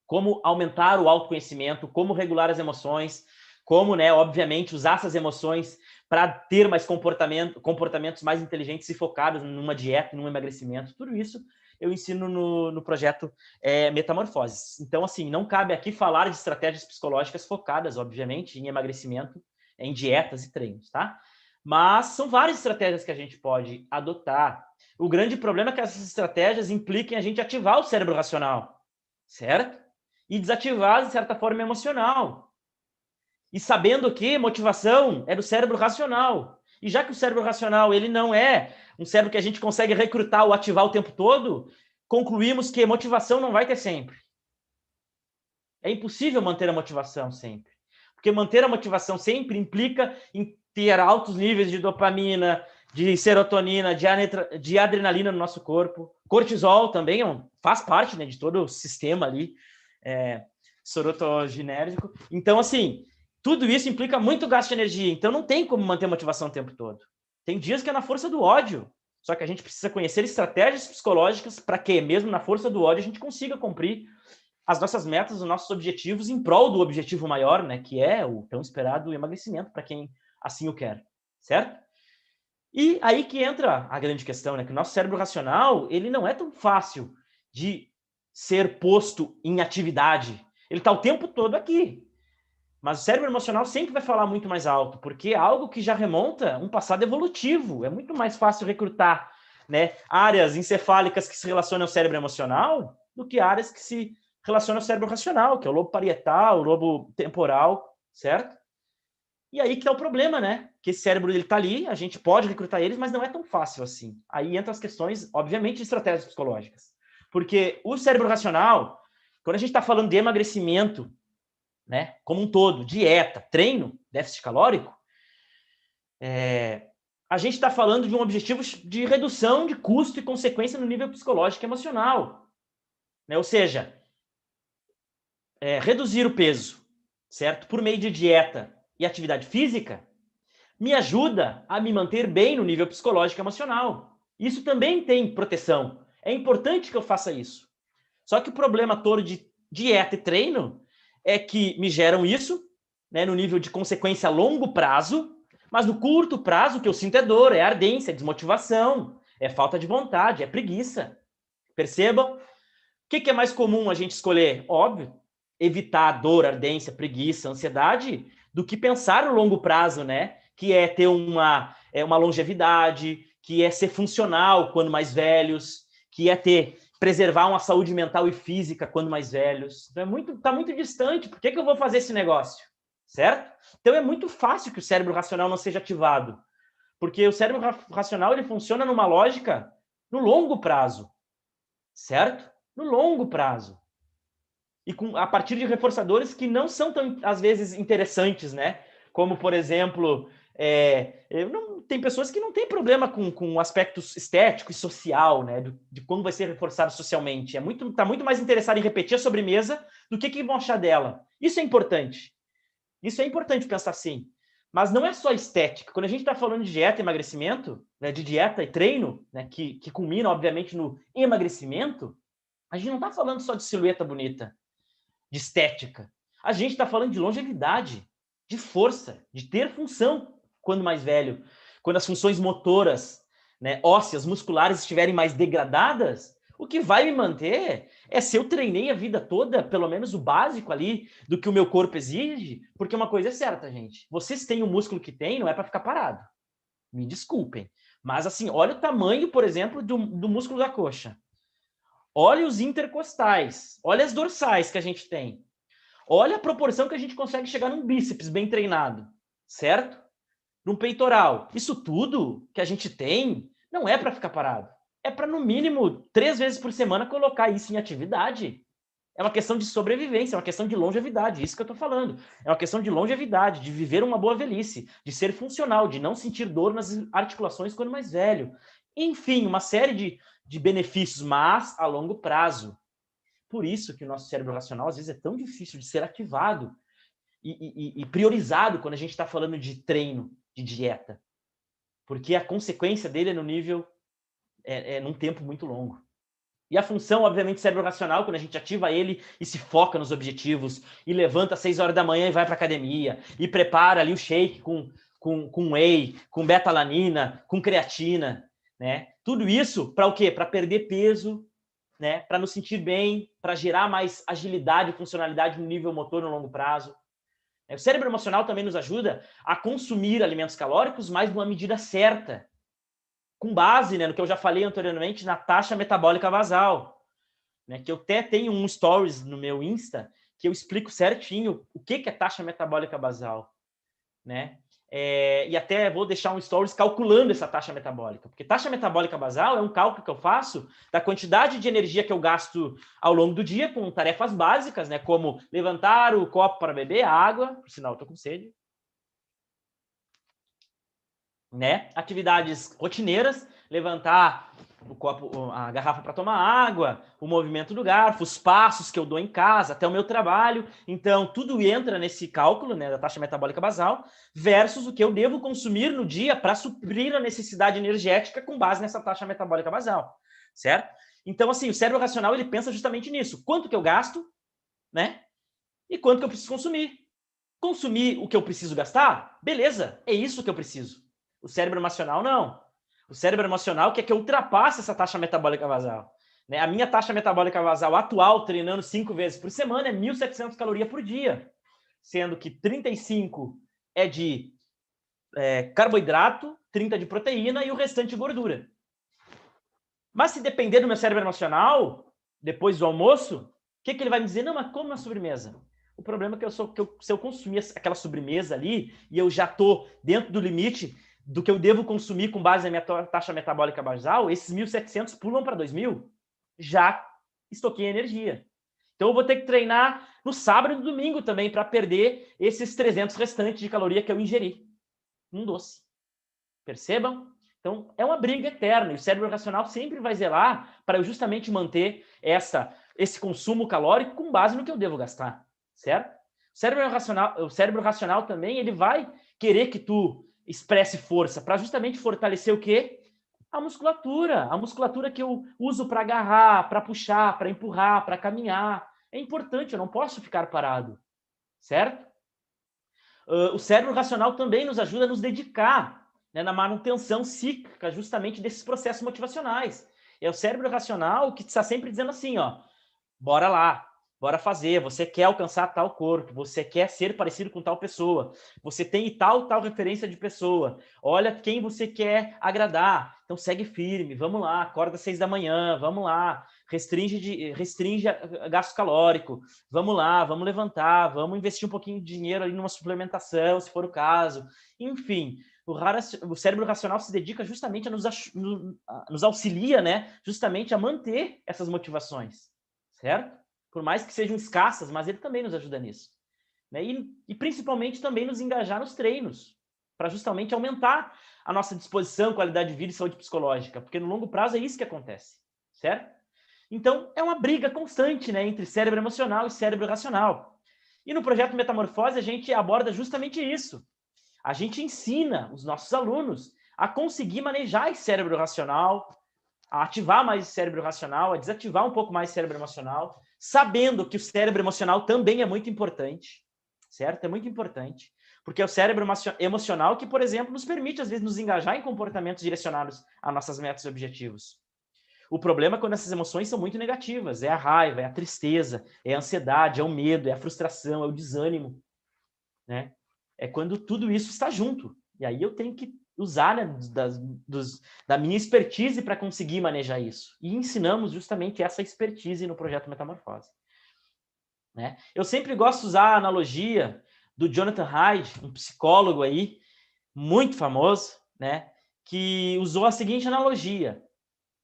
como aumentar o autoconhecimento, como regular as emoções, como, né, obviamente, usar essas emoções para ter mais comportamentos mais inteligentes e focados numa dieta, num emagrecimento. Tudo isso eu ensino no projeto Metamorfoses. Então, assim, não cabe aqui falar de estratégias psicológicas focadas, obviamente, em emagrecimento, em dietas e treinos, tá? Mas são várias estratégias que a gente pode adotar. O grande problema é que essas estratégias impliquem a gente ativar o cérebro racional, certo? E desativar, de certa forma, emocional. E sabendo que motivação é do cérebro racional. E já que o cérebro racional ele não é um cérebro que a gente consegue recrutar ou ativar o tempo todo, concluímos que motivação não vai ter sempre. É impossível manter a motivação sempre. Porque manter a motivação sempre implica em ter altos níveis de dopamina, de serotonina, de adrenalina no nosso corpo. Cortisol também faz parte, né, de todo o sistema ali serotoninérgico. Então, assim, tudo isso implica muito gasto de energia. Então, não tem como manter a motivação o tempo todo. Tem dias que é na força do ódio. Só que a gente precisa conhecer estratégias psicológicas para que, mesmo na força do ódio, a gente consiga cumprir as nossas metas, os nossos objetivos em prol do objetivo maior, né, que é o tão esperado emagrecimento para quem assim o quer, certo? E aí que entra a grande questão, né, que o nosso cérebro racional, ele não é tão fácil de ser posto em atividade. Ele está o tempo todo aqui. Mas o cérebro emocional sempre vai falar muito mais alto, porque é algo que já remonta um passado evolutivo. É muito mais fácil recrutar, né, áreas encefálicas que se relacionam ao cérebro emocional do que áreas que se relacionam ao cérebro racional, que é o lobo parietal, o lobo temporal, certo? E aí que tá o problema, né? Que esse cérebro, ele tá ali, a gente pode recrutar eles, mas não é tão fácil assim. Aí entram as questões, obviamente, de estratégias psicológicas. Porque o cérebro racional, quando a gente está falando de emagrecimento, né, como um todo, dieta, treino, déficit calórico, a gente está falando de um objetivo de redução de custo e consequência no nível psicológico e emocional. Né? Ou seja, reduzir o peso, certo? Por meio de dieta e atividade física, me ajuda a me manter bem no nível psicológico e emocional. Isso também tem proteção. É importante que eu faça isso. Só que o problema todo de dieta e treino é que me geram isso, né, no nível de consequência a longo prazo, mas no curto prazo o que eu sinto é dor, é ardência, é desmotivação, é falta de vontade, é preguiça. Percebam? O que é mais comum a gente escolher? Óbvio, evitar dor, ardência, preguiça, ansiedade, do que pensar no longo prazo, né? Que é ter uma longevidade, que é ser funcional quando mais velhos, que é preservar uma saúde mental e física quando mais velhos. Então tá muito distante. Por que eu vou fazer esse negócio? Certo? Então é muito fácil que o cérebro racional não seja ativado. Porque o cérebro racional ele funciona numa lógica no longo prazo. Certo? No longo prazo. E a partir de reforçadores que não são tão, às vezes, interessantes, né? Como, por exemplo, tem pessoas que não têm problema com o aspecto estético e social, né? De como vai ser reforçado socialmente. Tá muito mais interessado em repetir a sobremesa do que vão achar dela. Isso é importante. Isso é importante pensar assim. Mas não é só estética. Quando a gente está falando de dieta e emagrecimento, né, de dieta e treino, né, que culmina, obviamente, no emagrecimento, a gente não está falando só de silhueta bonita, de estética. A gente está falando de longevidade, de força, de ter função quando mais velho. Quando as funções motoras, né, ósseas, musculares estiverem mais degradadas, o que vai me manter é se eu treinei a vida toda, pelo menos o básico ali, do que o meu corpo exige, porque uma coisa é certa, gente. Vocês têm o músculo que tem, não é para ficar parado. Me desculpem. Mas assim, olha o tamanho, por exemplo, do músculo da coxa. Olha os intercostais. Olha as dorsais que a gente tem. Olha a proporção que a gente consegue chegar num bíceps bem treinado, certo? Num peitoral. Isso tudo que a gente tem não é para ficar parado. É para, no mínimo, 3 vezes por semana colocar isso em atividade. É uma questão de sobrevivência, é uma questão de longevidade, isso que eu estou falando. É uma questão de longevidade, de viver uma boa velhice, de ser funcional, de não sentir dor nas articulações quando mais velho. Enfim, uma série de benefícios, mas a longo prazo. Por isso que o nosso cérebro racional, às vezes, é tão difícil de ser ativado e priorizado quando a gente está falando de treino, de dieta. Porque a consequência dele é no nível, num tempo muito longo. E a função, obviamente, cérebro racional, quando a gente ativa ele e se foca nos objetivos, e levanta às 6 horas da manhã e vai para academia, e prepara ali o shake com whey, com beta-alanina, com creatina, né? Tudo isso para o quê? Para perder peso, né? Para nos sentir bem, para gerar mais agilidade e funcionalidade no nível motor no longo prazo. O cérebro emocional também nos ajuda a consumir alimentos calóricos, mas numa medida certa, com base, né, no que eu já falei anteriormente, na taxa metabólica basal. Né, que eu até tenho um stories no meu Insta que eu explico certinho o que é taxa metabólica basal. Né? E até vou deixar um stories calculando essa taxa metabólica, porque taxa metabólica basal é um cálculo que eu faço da quantidade de energia que eu gasto ao longo do dia com tarefas básicas, né, como levantar o copo para beber água, por sinal, eu tô com sede, né? Atividades rotineiras, levantar o copo, a garrafa para tomar água, o movimento do garfo, os passos que eu dou em casa até o meu trabalho. Então, tudo entra nesse cálculo, né, da taxa metabólica basal, versus o que eu devo consumir no dia para suprir a necessidade energética com base nessa taxa metabólica basal, certo? Então, assim, o cérebro racional, ele pensa justamente nisso. Quanto que eu gasto, né? E quanto que eu preciso consumir. Consumir o que eu preciso gastar? Beleza, é isso que eu preciso. O cérebro emocional, não. O cérebro emocional quer que eu ultrapasse essa taxa metabólica basal. Né? A minha taxa metabólica basal atual, treinando 5 vezes por semana, é 1.700 calorias por dia. Sendo que 35 é de carboidrato, 30 de proteína e o restante de gordura. Mas se depender do meu cérebro emocional, depois do almoço, o que ele vai me dizer? Não, mas como na sobremesa? O problema é que se eu consumir aquela sobremesa ali e eu já estou dentro do limite do que eu devo consumir com base na minha taxa metabólica basal, esses 1.700 pulam para 2.000. Já estoquei energia. Então eu vou ter que treinar no sábado e no domingo também para perder esses 300 restantes de caloria que eu ingeri num doce. Percebam? Então é uma briga eterna e o cérebro racional sempre vai zelar para eu justamente manter esse consumo calórico com base no que eu devo gastar, certo? O cérebro racional também ele vai querer que tu expresse força para justamente fortalecer o quê? A musculatura que eu uso para agarrar, para puxar, para empurrar, para caminhar. É importante, eu não posso ficar parado, certo? O cérebro racional também nos ajuda a nos dedicar, né, na manutenção cíclica justamente desses processos motivacionais. É o cérebro racional que está sempre dizendo assim, ó, bora lá, bora fazer, você quer alcançar tal corpo, você quer ser parecido com tal pessoa, você tem tal referência de pessoa, olha quem você quer agradar, então segue firme, vamos lá, acorda às 6 da manhã, vamos lá, restringe gasto calórico, vamos lá, vamos levantar, vamos investir um pouquinho de dinheiro ali numa suplementação, se for o caso, enfim, o cérebro racional se dedica justamente a nos auxilia, né, justamente a manter essas motivações, certo? Por mais que sejam escassas, mas ele também nos ajuda nisso, né? E principalmente também nos engajar nos treinos, para justamente aumentar a nossa disposição, qualidade de vida e saúde psicológica, porque no longo prazo é isso que acontece, certo? Então, é uma briga constante, né, entre cérebro emocional e cérebro racional. E no projeto Metamorfose, a gente aborda justamente isso. A gente ensina os nossos alunos a conseguir manejar esse cérebro racional, a ativar mais o cérebro racional, a desativar um pouco mais o cérebro emocional, sabendo que o cérebro emocional também é muito importante, certo? É muito importante, porque é o cérebro emocional que, por exemplo, nos permite, às vezes, nos engajar em comportamentos direcionados a nossas metas e objetivos. O problema é quando essas emoções são muito negativas, é a raiva, é a tristeza, é a ansiedade, é o medo, é a frustração, é o desânimo, né? É quando tudo isso está junto. E aí eu tenho que usar, né, da minha expertise para conseguir manejar isso. E ensinamos justamente essa expertise no projeto Metamorfose, né? Eu sempre gosto de usar a analogia do Jonathan Haidt, um psicólogo aí, muito famoso, né, que usou a seguinte analogia,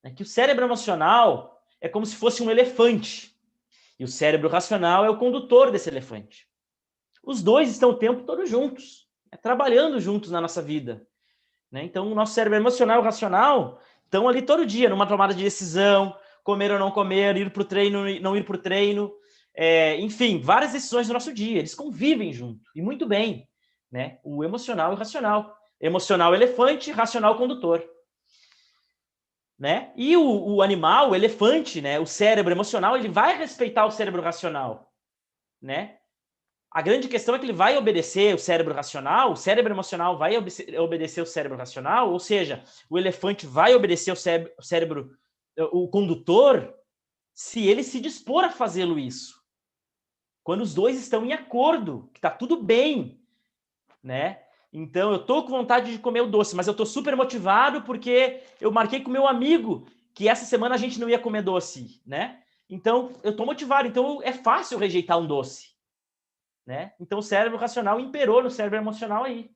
né, que o cérebro emocional é como se fosse um elefante, e o cérebro racional é o condutor desse elefante. Os dois estão o tempo todo juntos, trabalhando juntos na nossa vida, né? Então, o nosso cérebro emocional e racional estão ali todo dia, numa tomada de decisão, comer ou não comer, ir para o treino, não ir para o treino, enfim, várias decisões do nosso dia. Eles convivem junto, e muito bem, né? O emocional e o racional. Emocional elefante, racional condutor. Né? E o animal, o elefante, né? O cérebro emocional, ele vai respeitar o cérebro racional, né? A grande questão é que ele vai obedecer o cérebro racional, o cérebro emocional vai obedecer o cérebro racional, ou seja, o elefante vai obedecer o cérebro, o condutor, se ele se dispor a fazê-lo isso. Quando os dois estão em acordo, que está tudo bem, né? Então, eu tô com vontade de comer o doce, mas eu tô super motivado porque eu marquei com meu amigo que essa semana a gente não ia comer doce, né? Então, eu tô motivado, então é fácil rejeitar um doce. Né? Então o cérebro racional imperou no cérebro emocional aí,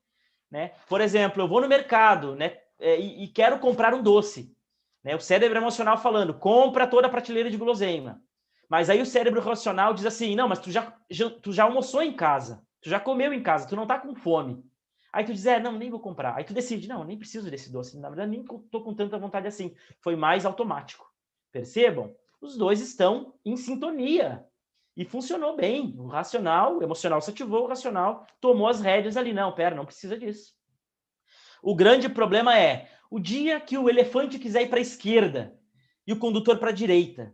né? Por exemplo, eu vou no mercado, né, e quero comprar um doce, né? O cérebro emocional falando, compra toda a prateleira de guloseima. Mas aí o cérebro racional diz assim, não, mas tu já almoçou em casa, tu já comeu em casa, tu não tá com fome. Aí tu diz, não, nem vou comprar. Aí tu decide, não, nem preciso desse doce, na verdade nem tô com tanta vontade assim. Foi mais automático. Percebam? Os dois estão em sintonia. E funcionou bem. O racional, o emocional se ativou, o racional tomou as rédeas ali. Não, pera, não precisa disso. O grande problema é o dia que o elefante quiser ir para a esquerda e o condutor para a direita.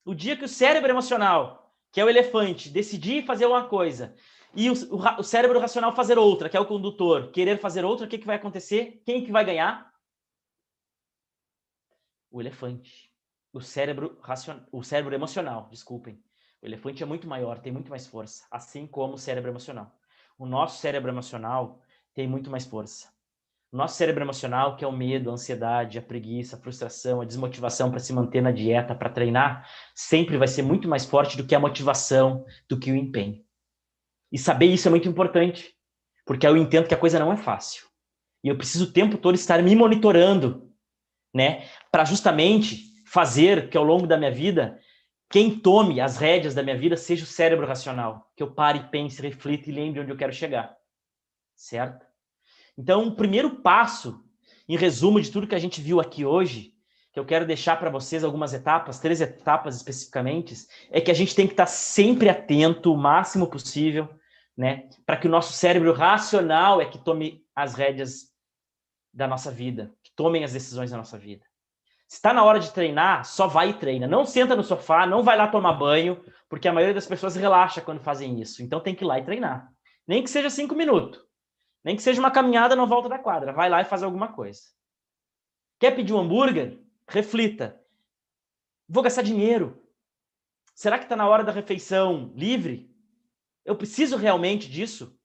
O dia que o cérebro emocional, que é o elefante, decidir fazer uma coisa e o cérebro racional fazer outra, que é o condutor, querer fazer outra, o que vai acontecer? Quem que vai ganhar? O elefante. O cérebro emocional, desculpem. O elefante é muito maior, tem muito mais força, assim como o cérebro emocional. O nosso cérebro emocional tem muito mais força. O nosso cérebro emocional, que é o medo, a ansiedade, a preguiça, a frustração, a desmotivação para se manter na dieta, para treinar, sempre vai ser muito mais forte do que a motivação, do que o empenho. E saber isso é muito importante, porque eu entendo que a coisa não é fácil. E eu preciso o tempo todo estar me monitorando, né? Para justamente fazer que ao longo da minha vida, quem tome as rédeas da minha vida seja o cérebro racional. Que eu pare, pense, reflita e lembre onde eu quero chegar. Certo? Então, o primeiro passo, em resumo de tudo que a gente viu aqui hoje, que eu quero deixar para vocês algumas etapas, 3 etapas especificamente, é que a gente tem que estar sempre atento, o máximo possível, né, para que o nosso cérebro racional é que tome as rédeas da nossa vida, que tomem as decisões da nossa vida. Se está na hora de treinar, só vai e treina. Não senta no sofá, não vai lá tomar banho, porque a maioria das pessoas relaxa quando fazem isso. Então tem que ir lá e treinar. Nem que seja 5 minutos. Nem que seja uma caminhada na volta da quadra. Vai lá e faz alguma coisa. Quer pedir um hambúrguer? Reflita. Vou gastar dinheiro. Será que está na hora da refeição livre? Eu preciso realmente disso?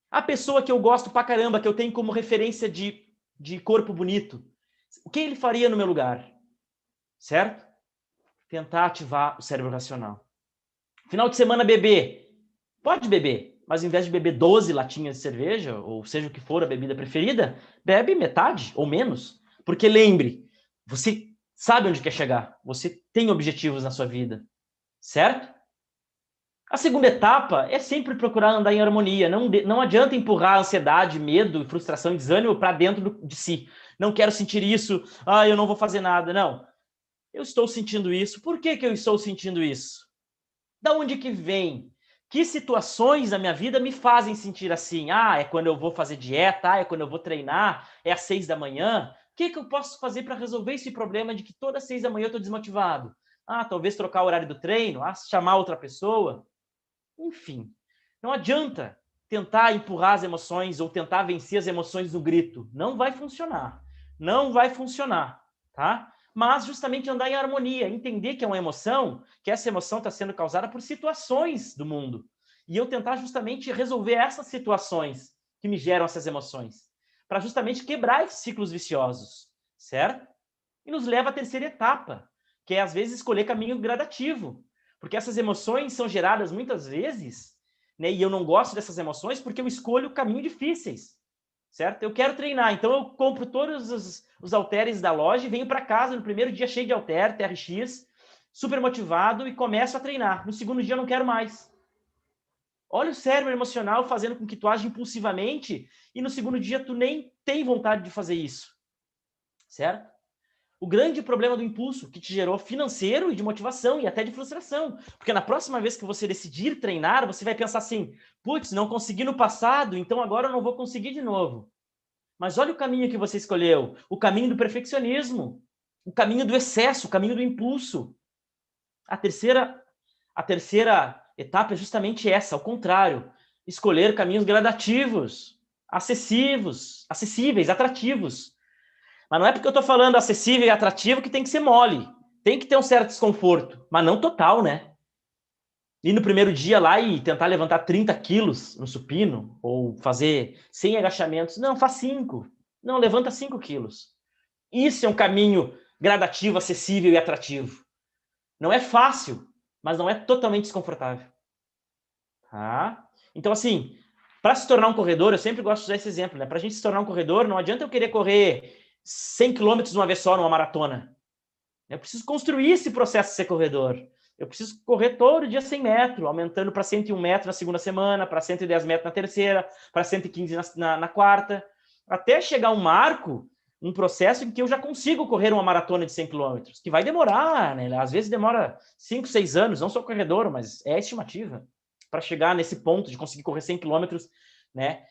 A pessoa que eu gosto pra caramba, que eu tenho como referência de corpo bonito, o que ele faria no meu lugar? Certo? Tentar ativar o cérebro racional. Final de semana, beber. Pode beber, mas ao invés de beber 12 latinhas de cerveja, ou seja o que for a bebida preferida, bebe metade ou menos. Porque lembre, você sabe onde quer chegar. Você tem objetivos na sua vida. Certo? A segunda etapa é sempre procurar andar em harmonia. Não adianta empurrar ansiedade, medo, frustração e desânimo para dentro de si. Não quero sentir isso. Eu não vou fazer nada. Não. Eu estou sentindo isso. Por que eu estou sentindo isso? Da onde que vem? Que situações na minha vida me fazem sentir assim? É quando eu vou fazer dieta, é quando eu vou treinar, é às 6 da manhã. O que eu posso fazer para resolver esse problema de que todas as 6 da manhã eu estou desmotivado? Talvez trocar o horário do treino, chamar outra pessoa. Enfim, não adianta tentar empurrar as emoções ou tentar vencer as emoções no grito. Não vai funcionar. Não vai funcionar, tá? Mas justamente andar em harmonia, entender que é uma emoção, que essa emoção está sendo causada por situações do mundo. E eu tentar justamente resolver essas situações que me geram essas emoções, para justamente quebrar esses ciclos viciosos, certo? E nos leva à terceira etapa, que é às vezes escolher caminho gradativo, porque essas emoções são geradas muitas vezes, né, e eu não gosto dessas emoções porque eu escolho caminhos difíceis. Certo? Eu quero treinar, então eu compro todos os halteres da loja e venho para casa no primeiro dia cheio de halter, TRX, super motivado e começo a treinar. No segundo dia eu não quero mais. Olha o cérebro emocional fazendo com que tu age impulsivamente e no segundo dia tu nem tem vontade de fazer isso. Certo? O grande problema do impulso que te gerou financeiro e de motivação e até de frustração. Porque na próxima vez que você decidir treinar, você vai pensar assim, putz, não consegui no passado, então agora eu não vou conseguir de novo. Mas olha o caminho que você escolheu, o caminho do perfeccionismo, o caminho do excesso, o caminho do impulso. A terceira etapa é justamente essa, ao contrário, escolher caminhos gradativos, acessíveis, atrativos. Mas não é porque eu estou falando acessível e atrativo que tem que ser mole. Tem que ter um certo desconforto, mas não total, né? Ir no primeiro dia lá e tentar levantar 30 quilos no supino, ou fazer 100 agachamentos. Não, faz 5. Não, levanta 5 quilos. Isso é um caminho gradativo, acessível e atrativo. Não é fácil, mas não é totalmente desconfortável. Tá? Então, assim, para se tornar um corredor, eu sempre gosto de usar esse exemplo, né? Para a gente se tornar um corredor, não adianta eu querer correr 100 quilômetros de uma vez só numa maratona. Eu preciso construir esse processo de ser corredor. Eu preciso correr todo dia 100 metros, aumentando para 101 metros na segunda semana, para 110 metros na terceira, para 115 na quarta, até chegar um marco, um processo em que eu já consigo correr uma maratona de 100 quilômetros, que vai demorar, né? Às vezes demora 5, 6 anos, não sou corredor, mas é a estimativa, para chegar nesse ponto de conseguir correr 100 quilômetros, né?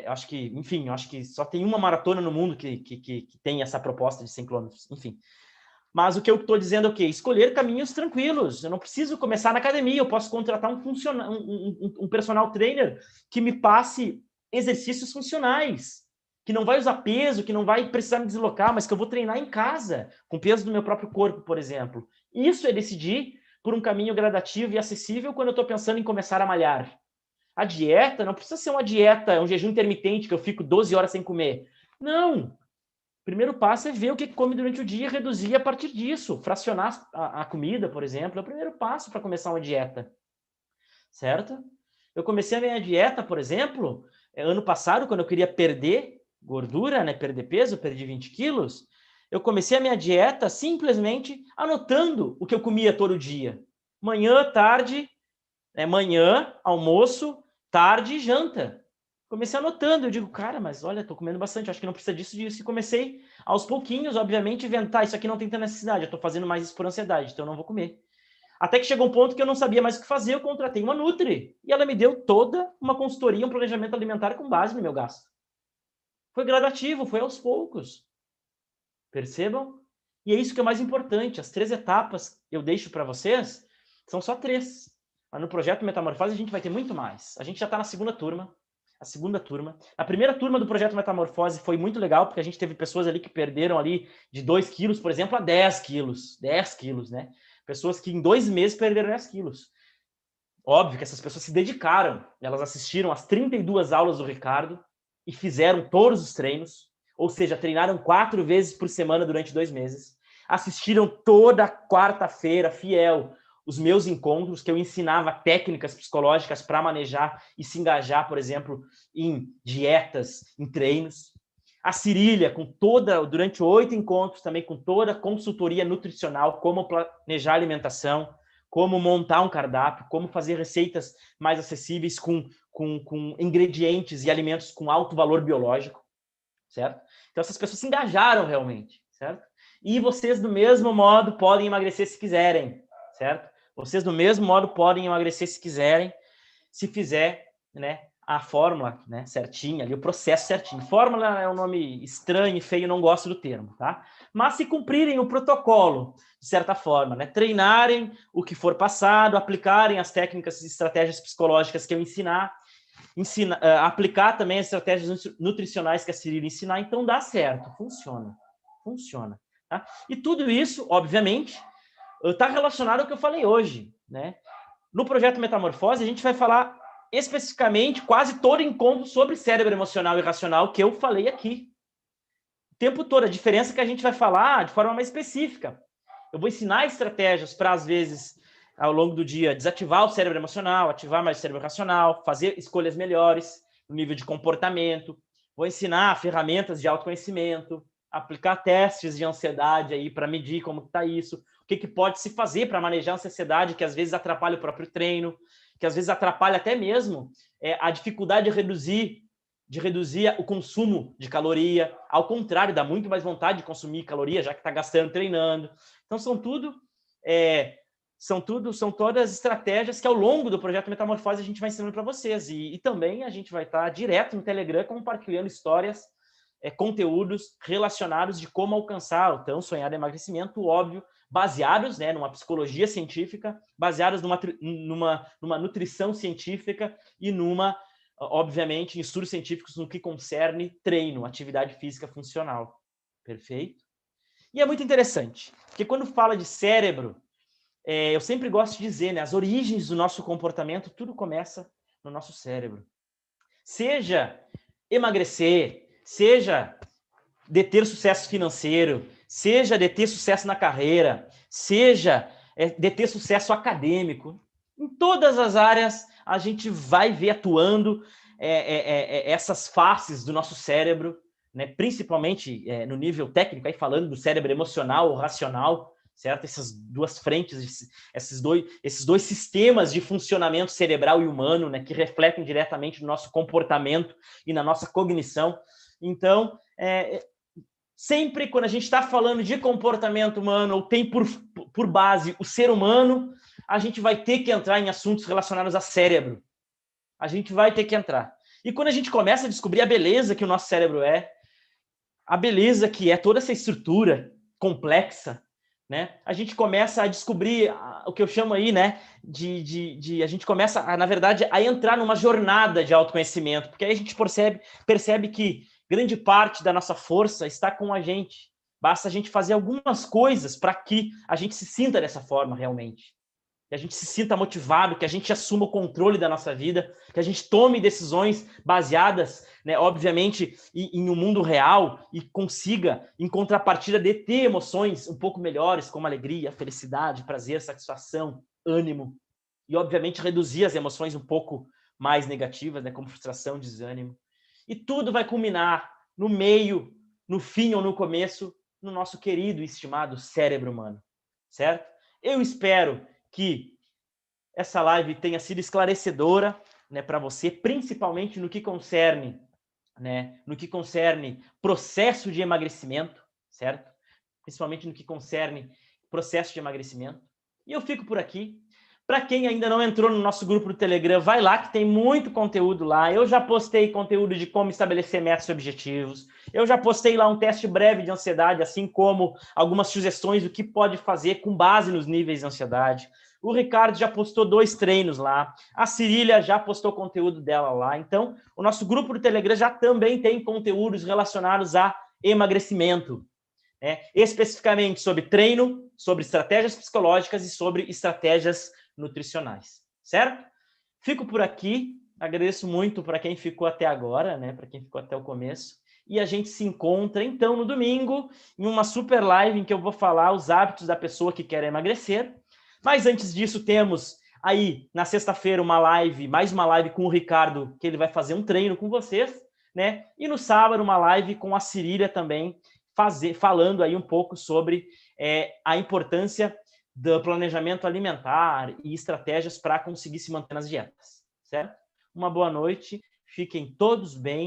Acho que, enfim, acho que só tem uma maratona no mundo que tem essa proposta de 100 quilômetros, enfim. Mas o que eu estou dizendo é o quê? Escolher caminhos tranquilos. Eu não preciso começar na academia, eu posso contratar um personal trainer que me passe exercícios funcionais, que não vai usar peso, que não vai precisar me deslocar, mas que eu vou treinar em casa, com peso do meu próprio corpo, por exemplo. Isso é decidir por um caminho gradativo e acessível quando eu estou pensando em começar a malhar. A dieta não precisa ser uma dieta, um jejum intermitente, que eu fico 12 horas sem comer. Não! O primeiro passo é ver o que come durante o dia e reduzir a partir disso. Fracionar a comida, por exemplo, é o primeiro passo para começar uma dieta. certo? Eu comecei a minha dieta, por exemplo, ano passado, quando eu queria perder gordura, né, perder peso, eu perdi 20 quilos, eu comecei a minha dieta simplesmente anotando o que eu comia todo dia. Manhã, tarde, manhã, almoço, tarde e janta. Comecei anotando, eu digo, cara, mas olha, tô comendo bastante, acho que não precisa disso. E comecei, aos pouquinhos, obviamente, inventar, isso aqui não tem tanta necessidade, eu tô fazendo mais isso por ansiedade, então eu não vou comer. Até que chegou um ponto que eu não sabia mais o que fazer, eu contratei uma Nutri. E ela me deu toda uma consultoria, um planejamento alimentar com base no meu gasto. Foi gradativo, foi aos poucos. Percebam? E é isso que é mais importante. As 3 etapas que eu deixo para vocês são só 3. Mas no projeto Metamorfose a gente vai ter muito mais. A gente já está na segunda turma. A segunda turma. A primeira turma do projeto Metamorfose foi muito legal, porque a gente teve pessoas ali que perderam ali de 2 quilos, por exemplo, a 10 quilos. 10 quilos, né? Pessoas que em 2 meses perderam 10 quilos. Óbvio que essas pessoas se dedicaram. Elas assistiram as 32 aulas do Ricardo e fizeram todos os treinos. Ou seja, treinaram 4 vezes por semana durante 2 meses. Assistiram toda quarta-feira, fiel, os meus encontros, que eu ensinava técnicas psicológicas para manejar e se engajar, por exemplo, em dietas, em treinos. A Cirília, durante 8 encontros, também com toda a consultoria nutricional, como planejar a alimentação, como montar um cardápio, como fazer receitas mais acessíveis com ingredientes e alimentos com alto valor biológico, certo? Então, essas pessoas se engajaram realmente, certo? E vocês, do mesmo modo, podem emagrecer se quiserem, certo? Vocês, do mesmo modo, podem emagrecer se quiserem, se fizer, né, a fórmula, né, certinha, ali, o processo certinho. Fórmula é um nome estranho e feio, não gosto do termo, tá? Mas se cumprirem o protocolo, de certa forma, né, treinarem o que for passado, aplicarem as técnicas e estratégias psicológicas que eu aplicar também as estratégias nutricionais que a Cirília ensinar, então dá certo, funciona. Tá? E tudo isso, obviamente, está relacionado ao que eu falei hoje, né? No projeto Metamorfose, a gente vai falar especificamente quase todo encontro sobre cérebro emocional e racional que eu falei aqui. O tempo todo, a diferença é que a gente vai falar de forma mais específica. Eu vou ensinar estratégias para, às vezes, ao longo do dia, desativar o cérebro emocional, ativar mais o cérebro racional, fazer escolhas melhores no nível de comportamento. Vou ensinar ferramentas de autoconhecimento, aplicar testes de ansiedade aí para medir como está isso, o que pode se fazer para manejar a ansiedade, que às vezes atrapalha o próprio treino, que às vezes atrapalha até mesmo a dificuldade de reduzir o consumo de caloria. Ao contrário, dá muito mais vontade de consumir caloria, já que está gastando treinando. Então, são todas estratégias que ao longo do projeto Metamorfose a gente vai ensinando para vocês. E também a gente vai estar direto no Telegram compartilhando histórias, conteúdos relacionados de como alcançar o tão sonhado emagrecimento, óbvio, baseados, né, numa psicologia científica, baseados numa nutrição científica e obviamente, em estudos científicos no que concerne treino, atividade física funcional. Perfeito? E é muito interessante, porque quando fala de cérebro, eu sempre gosto de dizer, né, as origens do nosso comportamento, tudo começa no nosso cérebro. Seja emagrecer, seja de ter sucesso financeiro, seja de ter sucesso na carreira, seja de ter sucesso acadêmico. Em todas as áreas, a gente vai ver atuando essas faces do nosso cérebro, né? Principalmente no nível técnico, aí falando do cérebro emocional ou racional, certo? Essas duas frentes, esses dois sistemas de funcionamento cerebral e humano, né, que refletem diretamente no nosso comportamento e na nossa cognição. Então, sempre quando a gente está falando de comportamento humano ou tem por base o ser humano, a gente vai ter que entrar em assuntos relacionados a cérebro. A gente vai ter que entrar. E quando a gente começa a descobrir a beleza que o nosso cérebro a beleza que é toda essa estrutura complexa, né? A gente começa a descobrir o que eu chamo aí, né, a gente começa, na verdade, a entrar numa jornada de autoconhecimento, porque aí a gente percebe que grande parte da nossa força está com a gente. Basta a gente fazer algumas coisas para que a gente se sinta dessa forma realmente. Que a gente se sinta motivado, que a gente assuma o controle da nossa vida, que a gente tome decisões baseadas, né, obviamente, em um mundo real e consiga, em contrapartida, de ter emoções um pouco melhores, como alegria, felicidade, prazer, satisfação, ânimo. e, obviamente, reduzir as emoções um pouco mais negativas, né, como frustração, desânimo. E tudo vai culminar no meio, no fim ou no começo, no nosso querido e estimado cérebro humano, certo? Eu espero que essa live tenha sido esclarecedora, né, para você, principalmente no que concerne, né, no que concerne processo de emagrecimento, certo? Principalmente no que concerne processo de emagrecimento. E eu fico por aqui. Para quem ainda não entrou no nosso grupo do Telegram, vai lá que tem muito conteúdo lá. Eu já postei conteúdo de como estabelecer metas e objetivos. Eu já postei lá um teste breve de ansiedade, assim como algumas sugestões do que pode fazer com base nos níveis de ansiedade. O Ricardo já postou 2 treinos lá. A Cirília já postou conteúdo dela lá. Então, o nosso grupo do Telegram já também tem conteúdos relacionados a emagrecimento, né? Especificamente sobre treino, sobre estratégias psicológicas e sobre estratégias nutricionais, certo? Fico por aqui, agradeço muito para quem ficou até agora, né? Para quem ficou até o começo. E a gente se encontra, então, no domingo, em uma super live em que eu vou falar os hábitos da pessoa que quer emagrecer. Mas antes disso, temos aí, na sexta-feira, uma live, mais uma live com o Ricardo, que ele vai fazer um treino com vocês, né? E no sábado, uma live com a Cirília também, falando aí um pouco sobre a importância do planejamento alimentar e estratégias para conseguir se manter nas dietas, certo? Uma boa noite, fiquem todos bem.